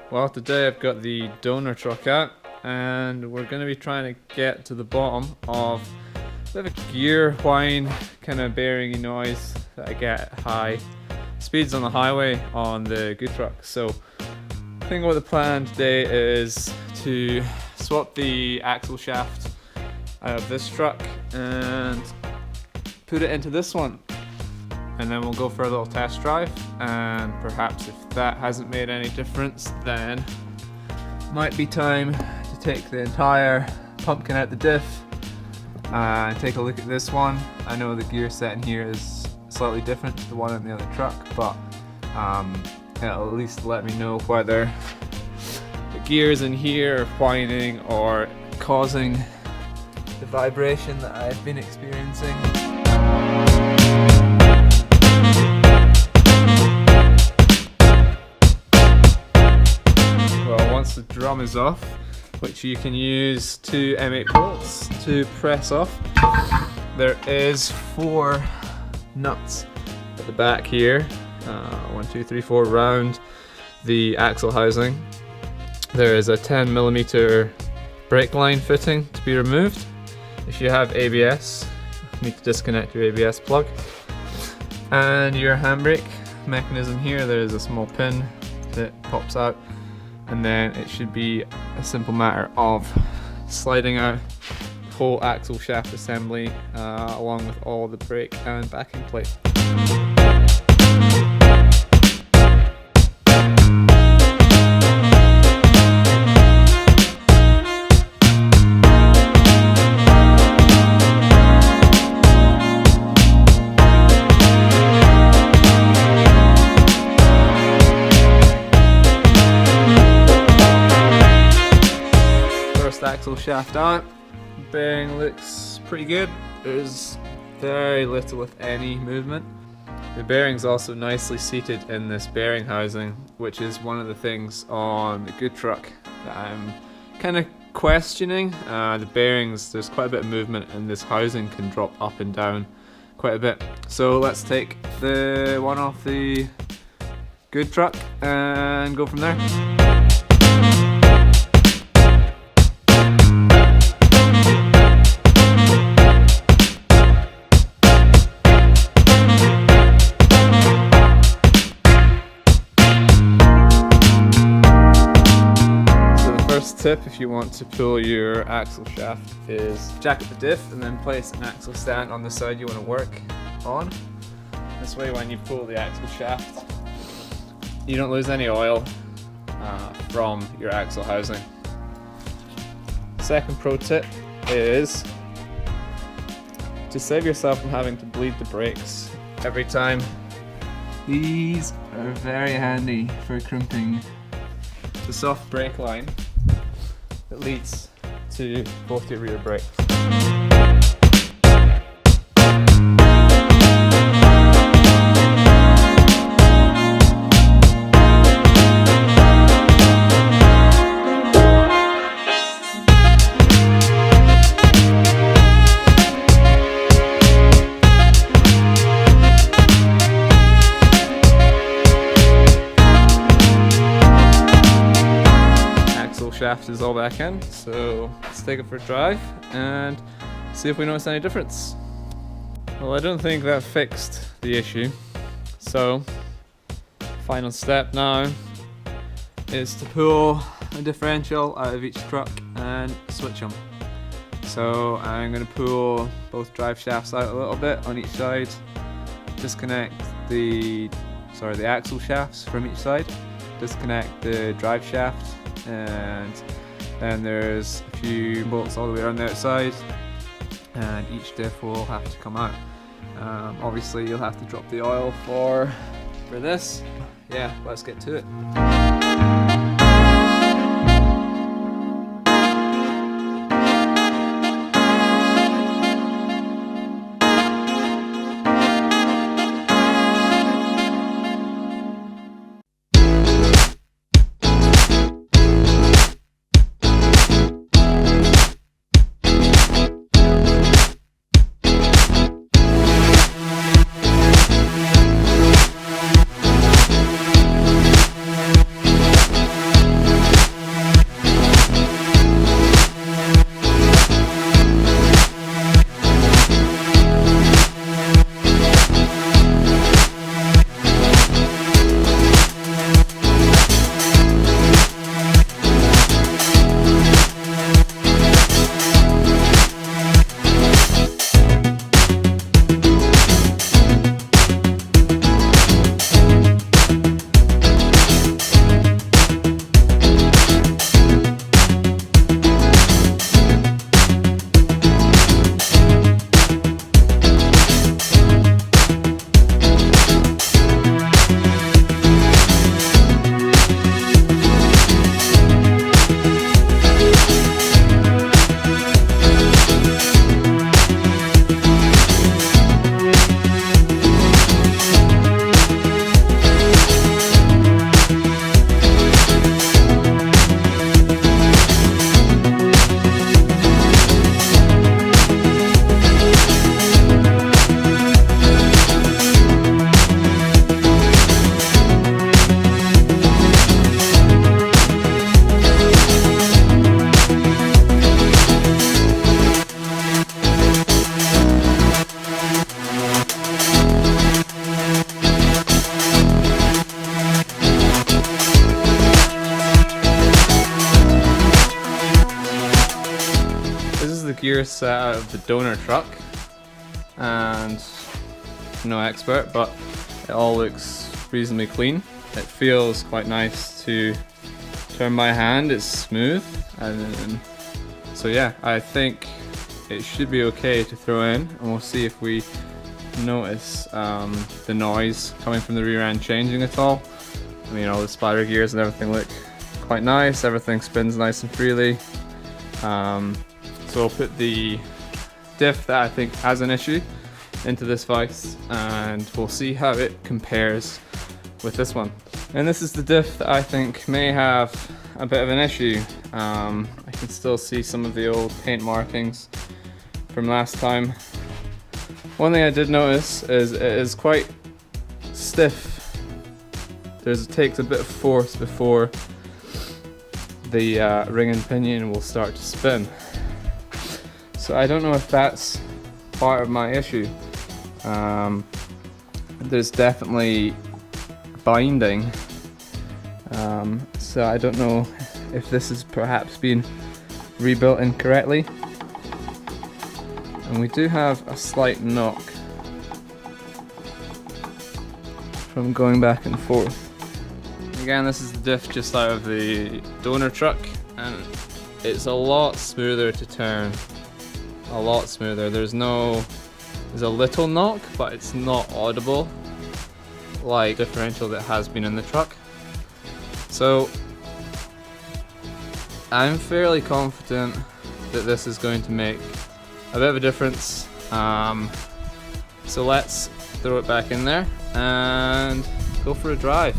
Well, today I've got the donor truck out and we're going to be trying to get to the bottom of a bit of a gear whine kind of bearingy noise that I get at high speeds on the highway on the good truck. So I think what the plan today is to swap the axle shaft out of this truck and put it into this one. And then we'll go for a little test drive, and perhaps if that hasn't made any difference, then might be time to take the entire pumpkin out the diff and take a look at this one. I know the gear set in here is slightly different to the one in the other truck, but it'll at least let me know whether the gears in here are whining or causing the vibration that I've been experiencing. Once the drum is off, which you can use two M8 bolts to press off, there is 4 nuts at the back here, 1, 2, 3, 4 round the axle housing. There is a 10mm brake line fitting to be removed. If you have ABS, you need to disconnect your ABS plug. And your handbrake mechanism here, there is a small pin that pops out. And then it should be a simple matter of sliding out the whole axle shaft assembly along with all the brake and backing plate. Axle shaft out, bearing looks pretty good. There's very little if any movement. The bearing's also nicely seated in this bearing housing, which is one of the things on the good truck that I'm kind of questioning. The bearings, there's quite a bit of movement and this housing can drop up and down quite a bit. So let's take the one off the good truck and go from there. Tip if you want to pull your axle shaft is jacket the diff and then place an axle stand on the side you want to work on. This way when you pull the axle shaft you don't lose any oil from your axle housing. Second pro tip is to save yourself from having to bleed the brakes every time. These are very handy for crimping the soft brake line that leads to both your rear brakes. Shaft is all back in, so let's take it for a drive and see if we notice any difference. Well, I don't think that fixed the issue, so final step now is to pull a differential out of each truck and switch them. So I'm going to pull both drive shafts out a little bit on each side, disconnect the axle shafts from each side, disconnect the drive shaft, and then there's a few bolts all the way around the outside, and each diff will have to come out. Obviously you'll have to drop the oil for this. Yeah, let's get to it. gear set out of the donor truck, and no expert, but it all looks reasonably clean. It feels quite nice to turn by hand, it's smooth, and so yeah, I think it should be okay to throw in, and we'll see if we notice the noise coming from the rear end changing at all. I mean, all the spider gears and everything look quite nice, everything spins nice and freely. So we'll put the diff that I think has an issue into this vise, and we'll see how it compares with this one. And this is the diff that I think may have a bit of an issue. I can still see some of the old paint markings from last time. One thing I did notice is it is quite stiff. It takes a bit of force before the ring and pinion will start to spin. So I don't know if that's part of my issue. There's definitely binding, so I don't know if this has perhaps been rebuilt incorrectly. And we do have a slight knock from going back and forth. Again, this is the diff just out of the donor truck, and it's a lot smoother to turn. A lot smoother. There's a little knock, but it's not audible like differential that has been in the truck. So I'm fairly confident that this is going to make a bit of a difference. So let's throw it back in there and go for a drive.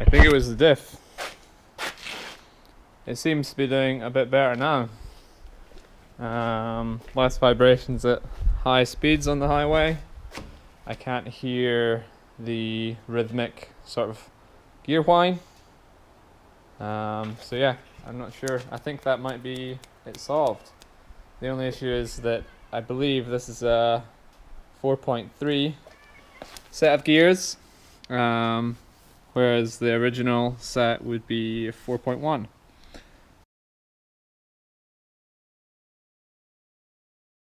I think it was the diff. It seems to be doing a bit better now. Less vibrations at high speeds on the highway. I can't hear the rhythmic sort of gear whine. So yeah, I'm not sure. I think that might be it solved. The only issue is that I believe this is a 4.3 set of gears, whereas the original set would be a 4.1.